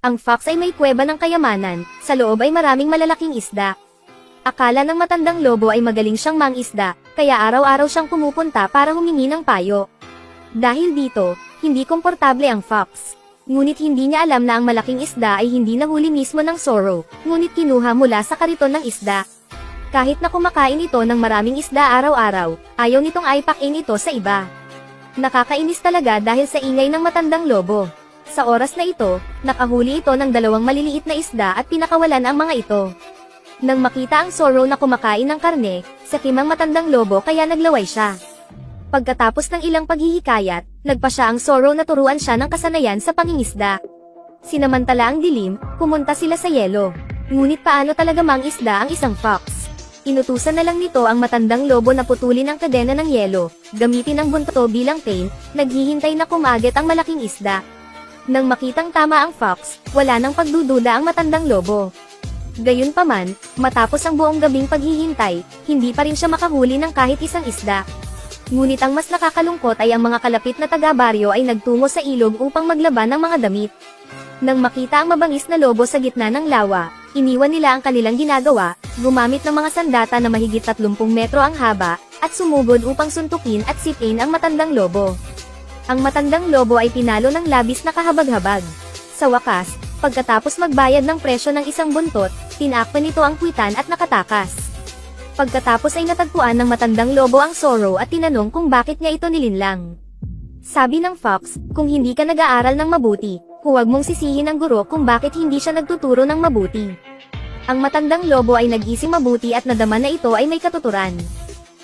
Ang fox ay may kuweba ng kayamanan, sa loob ay maraming malalaking isda. Akala ng matandang lobo ay magaling siyang mangisda, kaya araw-araw siyang pumupunta para humingi ng payo. Dahil dito, hindi komportable ang fox. Ngunit hindi niya alam na ang malaking isda ay hindi nahuli mismo ng Zorro, ngunit kinuha mula sa kariton ng isda. Kahit na kumakain ito ng maraming isda araw-araw, ayaw nitong aipakin ito sa iba. Nakakainis talaga dahil sa ingay ng matandang lobo. Sa oras na ito, nakahuli ito ng 2 maliliit na isda at pinakawalan ang mga ito. Nang makita ang Zorro na kumakain ng karne, sakim ang matandang lobo kaya naglaway siya. Pagkatapos ng ilang paghihikayat, nagpa siya ang Zorro na turuan siya ng kasanayan sa pangingisda. Sinamantala ang dilim, pumunta sila sa yelo. Ngunit paano talaga mangisda ang isang fox? Inutusan na lang nito ang matandang lobo na putulin ang kadena ng yelo, gamitin ang buntot bilang pain, naghihintay na kumagat ang malaking isda. Nang makitang tama ang fox, wala nang pagdududa ang matandang lobo. Gayunpaman, matapos ang buong gabing paghihintay, hindi pa rin siya makahuli ng kahit isang isda. Ngunit ang mas nakakalungkot ay ang mga kalapit na taga-baryo ay nagtungo sa ilog upang maglaban ng mga damit. Nang makita ang mabangis na lobo sa gitna ng lawa, iniwan nila ang kanilang ginagawa, gumamit ng mga sandata na mahigit 30 metro ang haba, at sumugod upang suntukin at sipin ang matandang lobo. Ang matandang lobo ay pinalo ng labis na kahabag-habag. Sa wakas, pagkatapos magbayad ng presyo ng isang buntot, tinakpan nito ang kwitan at nakatakas. Pagkatapos ay natagpuan ng matandang lobo ang Zorro at tinanong kung bakit niya ito nilinlang. Sabi ng fox, kung hindi ka nag-aaral ng mabuti, huwag mong sisihin ang guro kung bakit hindi siya nagtuturo ng mabuti. Ang matandang lobo ay nag-ising mabuti at nadama na ito ay may katuturan.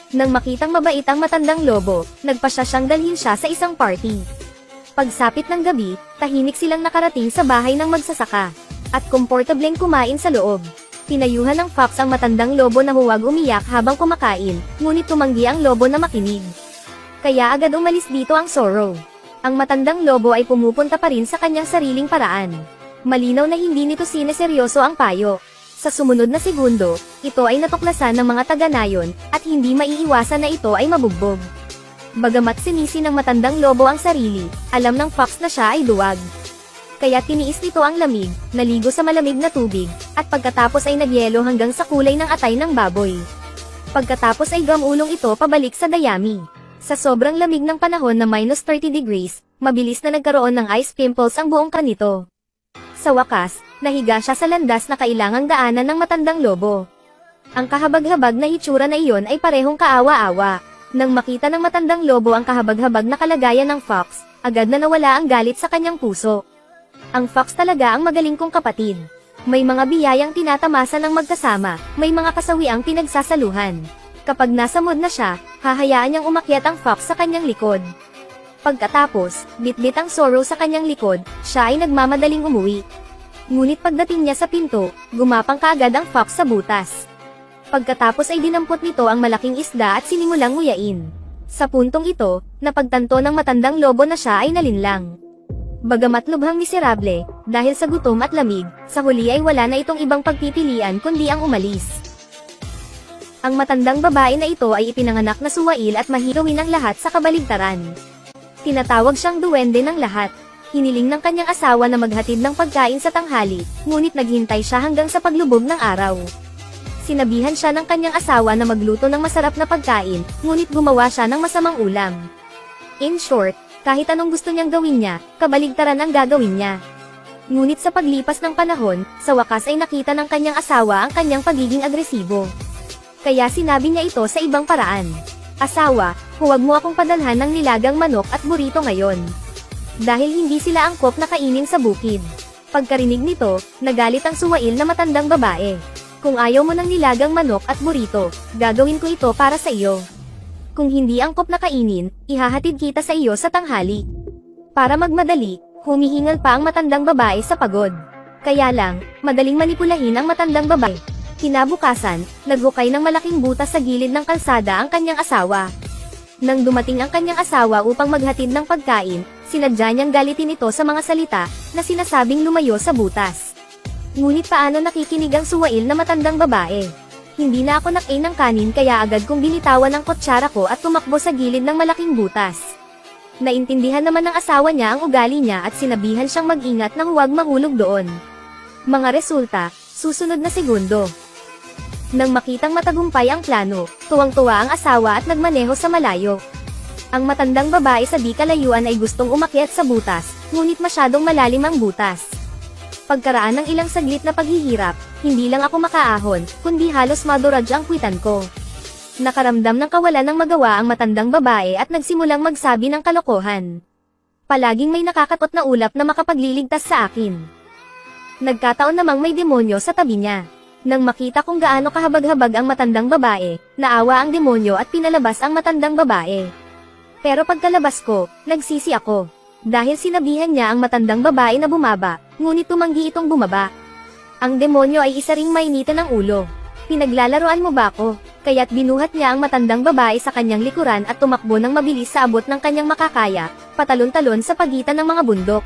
Nang makitang mabait ang matandang lobo, nagpasya siyang dalhin siya sa isang party. Pagsapit ng gabi, tahimik silang nakarating sa bahay ng magsasaka, at komportableng kumain sa loob. Pinayuhan ng fox ang matandang lobo na huwag umiyak habang kumakain, ngunit tumanggi ang lobo na makinig. Kaya agad umalis dito ang Zorro. Ang matandang lobo ay pumupunta pa rin sa kanyang sariling paraan. Malinaw na hindi nito sineseryoso ang payo. Sa sumunod na segundo, ito ay natuklasan ng mga taga-nayon, at hindi maiiwasan na ito ay mabugbog. Bagamat sinisi ng matandang lobo ang sarili, alam ng fox na siya ay duwag. Kaya tiniis nito ang lamig, naligo sa malamig na tubig, at pagkatapos ay nagyelo hanggang sa kulay ng atay ng baboy. Pagkatapos ay gamulong ito pabalik sa dayami. Sa sobrang lamig ng panahon na -30 degrees, mabilis na nagkaroon ng ice pimples ang buong kanito. Sa wakas, nahiga siya sa landas na kailangang daanan ng matandang lobo. Ang kahabag-habag na hitsura na iyon ay parehong kaawa-awa. Nang makita ng matandang lobo ang kahabag-habag na kalagayan ng fox, agad na nawala ang galit sa kanyang puso. Ang fox talaga ang magaling kong kapatid. May mga biyayang tinatamasa ng magkasama, may mga kasawiang pinagsasaluhan. Kapag nasa mood na siya, hahayaan niyang umakyat ang fox sa kanyang likod. Pagkatapos, bitbit ang Zorro sa kanyang likod, siya ay nagmamadaling umuwi. Ngunit pagdating niya sa pinto, gumapang kaagad ang fox sa butas. Pagkatapos ay dinampot nito ang malaking isda at sinimulang nguyain. Sa puntong ito, napagtanto ng matandang lobo na siya ay nalinlang. Bagamat lubhang miserable, dahil sa gutom at lamig, sa huli ay wala na itong ibang pagpipilian kundi ang umalis. Ang matandang babae na ito ay ipinanganak na suwail at mahirawin ang lahat sa kabaligtaran. Tinatawag siyang duwende ng lahat. Hiniling ng kanyang asawa na maghatid ng pagkain sa tanghali, ngunit naghintay siya hanggang sa paglubog ng araw. Sinabihan siya ng kanyang asawa na magluto ng masarap na pagkain, ngunit gumawa siya ng masamang ulam. In short, kahit anong gusto niyang gawin niya, kabaligtaran ang gagawin niya. Ngunit sa paglipas ng panahon, sa wakas ay nakita ng kanyang asawa ang kanyang pagiging agresibo. Kaya sinabi niya ito sa ibang paraan. Asawa, huwag mo akong padalhan ng nilagang manok at burrito ngayon. Dahil hindi sila angkop na kainin sa bukid. Pagkarinig nito, nagalit ang suwail na matandang babae. Kung ayaw mo ng nilagang manok at burrito, gagawin ko ito para sa iyo. Kung hindi angkop na kainin, ihahatid kita sa iyo sa tanghali. Para magmadali, humihingal pa ang matandang babae sa pagod. Kaya lang, madaling manipulahin ang matandang babae. Kinabukasan, naghukay ng malaking butas sa gilid ng kalsada ang kanyang asawa. Nang dumating ang kanyang asawa upang maghatid ng pagkain, sinadya niyang galitin ito sa mga salita na sinasabing lumayo sa butas. Ngunit paano nakikinig ang suwail na matandang babae? Hindi na ako nakain ng kanin kaya agad kong binitawan ang kutsara ko at tumakbo sa gilid ng malaking butas. Naintindihan naman ng asawa niya ang ugali niya at sinabihan siyang mag-ingat nang huwag mahulog doon. Mga resulta, susunod na segundo. Nang makitang matagumpay ang plano, tuwang-tuwa ang asawa at nagmaneho sa malayo. Ang matandang babae sa di kalayuan ay gustong umakyat sa butas, ngunit masyadong malalim ang butas. Pagkaraan ng ilang saglit na paghihirap, hindi lang ako makaahon, kundi halos maduraj ang kwitan ko. Nakaramdam ng kawalan ng magawa ang matandang babae at nagsimulang magsabi ng kalokohan. Palaging may nakakatot na ulap na makapagliligtas sa akin. Nagkataon namang may demonyo sa tabi niya. Nang makita kung gaano kahabag-habag ang matandang babae, naawa ang demonyo at pinalabas ang matandang babae. Pero pagkalabas ko, nagsisi ako. Dahil sinabihan niya ang matandang babae na bumaba, ngunit tumanggi itong bumaba. Ang demonyo ay isa ring mainitan ng ulo. Pinaglalaroan mo ba ako? Kaya't binuhat niya ang matandang babae sa kanyang likuran at tumakbo ng mabilis sa abot ng kanyang makakaya, patalon-talon sa pagitan ng mga bundok.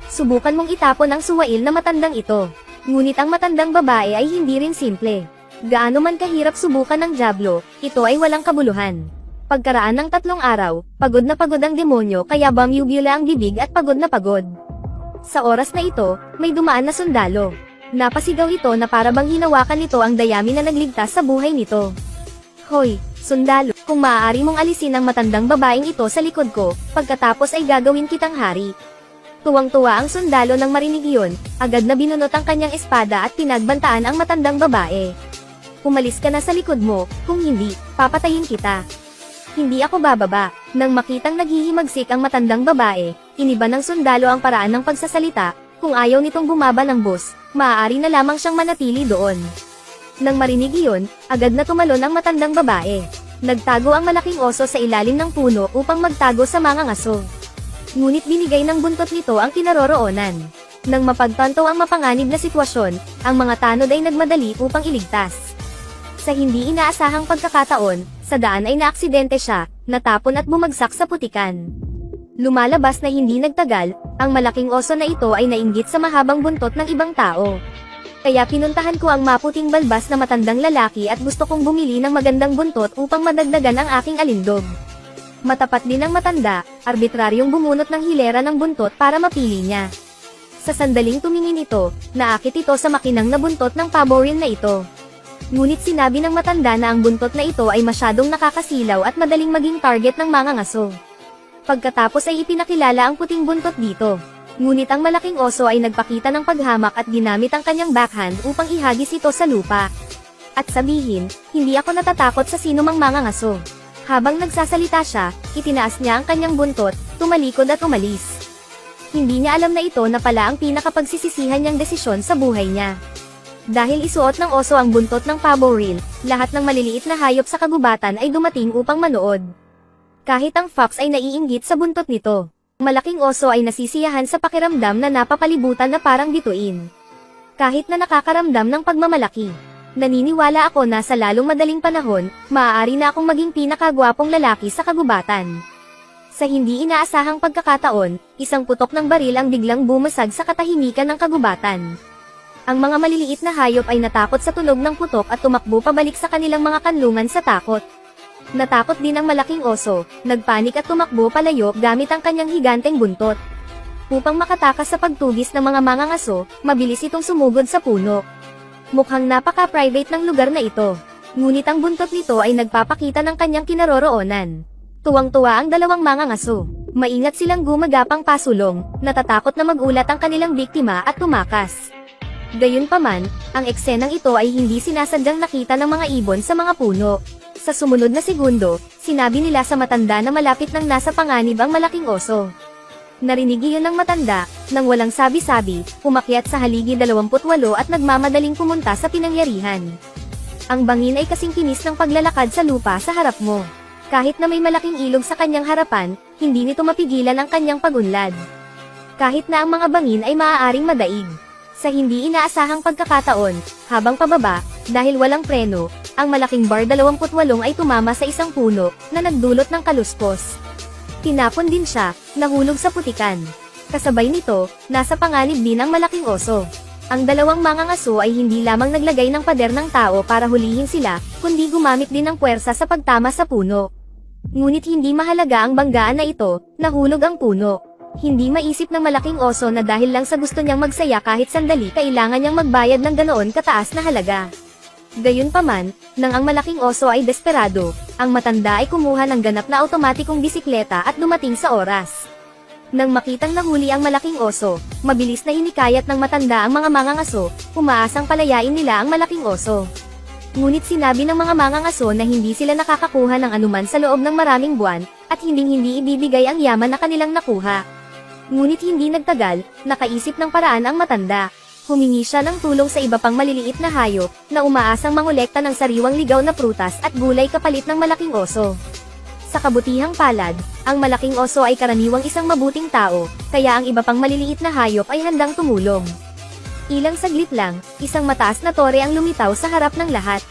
Subukan mong itapon ang suwail na matandang ito. Ngunit ang matandang babae ay hindi rin simple. Gaano man kahirap subukan ng dyablo, ito ay walang kabuluhan. Pagkaraan ng 3 araw, pagod na pagod ang demonyo kaya bumyubula ang bibig at pagod na pagod. Sa oras na ito, may dumaan na sundalo. Napasigaw ito na para bang hinawakan nito ang dayami na nagligtas sa buhay nito. Hoy, sundalo, kung maaari mong alisin ang matandang babaeng ito sa likod ko, pagkatapos ay gagawin kitang hari. Tuwang-tuwa ang sundalo nang marinig iyon, agad na binunot ang kanyang espada at pinagbantaan ang matandang babae. Umalis ka na sa likod mo, kung hindi, papatayin kita. Hindi ako bababa. Nang makitang naghihimagsik ang matandang babae, iniba ng sundalo ang paraan ng pagsasalita, kung ayaw nitong bumaba ng bus, maaari na lamang siyang manatili doon. Nang marinig iyon, agad na tumalon ang matandang babae. Nagtago ang malaking oso sa ilalim ng puno upang magtago sa mga ngaso. Ngunit binigay ng buntot nito ang kinaroroonan. Nang mapagtanto ang mapanganib na sitwasyon, ang mga tanod ay nagmadali upang iligtas. Sa hindi inaasahang pagkakataon, sa daan ay naaksidente siya, natapon at bumagsak sa putikan. Lumalabas na hindi nagtagal, ang malaking oso na ito ay nainggit sa mahabang buntot ng ibang tao. Kaya pinuntahan ko ang maputing balbas na matandang lalaki at gusto kong bumili ng magandang buntot upang madagdagan ang aking alindog. Matapat din ang matanda, arbitraryong bumunot ng hilera ng buntot para mapili niya. Sa sandaling tumingin ito, naakit ito sa makinang na buntot ng paboril na ito. Ngunit sinabi ng matanda na ang buntot na ito ay masyadong nakakasilaw at madaling maging target ng mga ngaso. Pagkatapos ay ipinakilala ang puting buntot dito. Ngunit ang malaking oso ay nagpakita ng paghamak at ginamit ang kanyang backhand upang ihagis ito sa lupa. At sabihin, hindi ako natatakot sa sinumang mga ngaso. Habang nagsasalita siya, itinaas niya ang kanyang buntot, tumalikod at umalis. Hindi niya alam na ito na pala ang pinakapagsisisihan niyang desisyon sa buhay niya. Dahil isuot ng oso ang buntot ng paboril, lahat ng maliliit na hayop sa kagubatan ay dumating upang manood. Kahit ang fox ay naiinggit sa buntot nito. Malaking oso ay nasisiyahan sa pakiramdam na napapalibutan na parang bituin. Kahit na nakakaramdam ng pagmamalaki. Naniniwala ako na sa lalong madaling panahon, maaari na akong maging pinakagwapong lalaki sa kagubatan. Sa hindi inaasahang pagkakataon, isang putok ng baril ang biglang bumasag sa katahimikan ng kagubatan. Ang mga maliliit na hayop ay natakot sa tunog ng putok at tumakbo pabalik sa kanilang mga kanlungan sa takot. Natakot din ang malaking oso, nagpanik at tumakbo palayo gamit ang kanyang higanteng buntot. Upang makatakas sa pagtugis ng mga mangangaso, mabilis itong sumugod sa puno. Mukhang napaka-private ng lugar na ito. Ngunit ang buntot nito ay nagpapakita ng kanyang kinaroroonan. Tuwang-tuwa ang dalawang mangangaso. Maingat silang gumagapang pasulong, natatakot na magulat ang kanilang biktima at tumakas. Gayunpaman, ang eksenang ito ay hindi sinasadyang nakita ng mga ibon sa mga puno. Sa sumunod na segundo, sinabi nila sa matanda na malapit nang nasa panganib ang malaking oso. Narinig iyon ng matanda, nang walang sabi-sabi, umakyat sa haligi 28 at nagmamadaling pumunta sa pinangyarihan. Ang bangin ay kasing kinis ng paglalakad sa lupa sa harap mo. Kahit na may malaking ilog sa kanyang harapan, hindi nito mapigilan ang kanyang pagunlad. Kahit na ang mga bangin ay maaaring madaig. Sa hindi inaasahang pagkakataon, habang pababa, dahil walang preno, ang malaking bar 28 ay tumama sa isang puno, na nagdulot ng kaluskos. Tinapon din siya, nahulog sa putikan. Kasabay nito, nasa panganib din ang malaking oso. Ang dalawang mangangaso ay hindi lamang naglagay ng pader ng tao para hulihin sila, kundi gumamit din ng puwersa sa pagtama sa puno. Ngunit hindi mahalaga ang banggaan na ito, nahulog ang puno. Hindi maisip ng malaking oso na dahil lang sa gusto niyang magsaya kahit sandali kailangan niyang magbayad ng ganoon kataas na halaga. Gayunpaman, nang ang malaking oso ay desperado, ang matanda ay kumuha ng ganap na automatikong bisikleta at dumating sa oras. Nang makitang nahuli ang malaking oso, mabilis na hinikayat ng matanda ang mga mangangaso, umaasang palayain nila ang malaking oso. Ngunit sinabi ng mga mangangaso na hindi sila nakakakuha ng anuman sa loob ng maraming buwan, at hindi ibibigay ang yaman na kanilang nakuha. Ngunit hindi nagtagal, nakaisip ng paraan ang matanda. Humingi siya ng tulong sa iba pang maliliit na hayop, na umaasang mangolekta ng sariwang ligaw na prutas at gulay kapalit ng malaking oso. Sa kabutihang palad, ang malaking oso ay karaniwang isang mabuting tao, kaya ang iba pang maliliit na hayop ay handang tumulong. Ilang saglit lang, isang mataas na tore ang lumitaw sa harap ng lahat.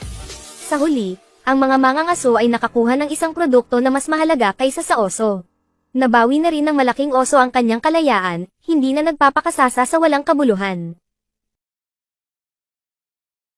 Sa huli, ang mga mangangaso ay nakakuha ng isang produkto na mas mahalaga kaysa sa oso. Nabawi na rin ng malaking oso ang kanyang kalayaan, hindi na nagpapakasasa sa walang kabuluhan.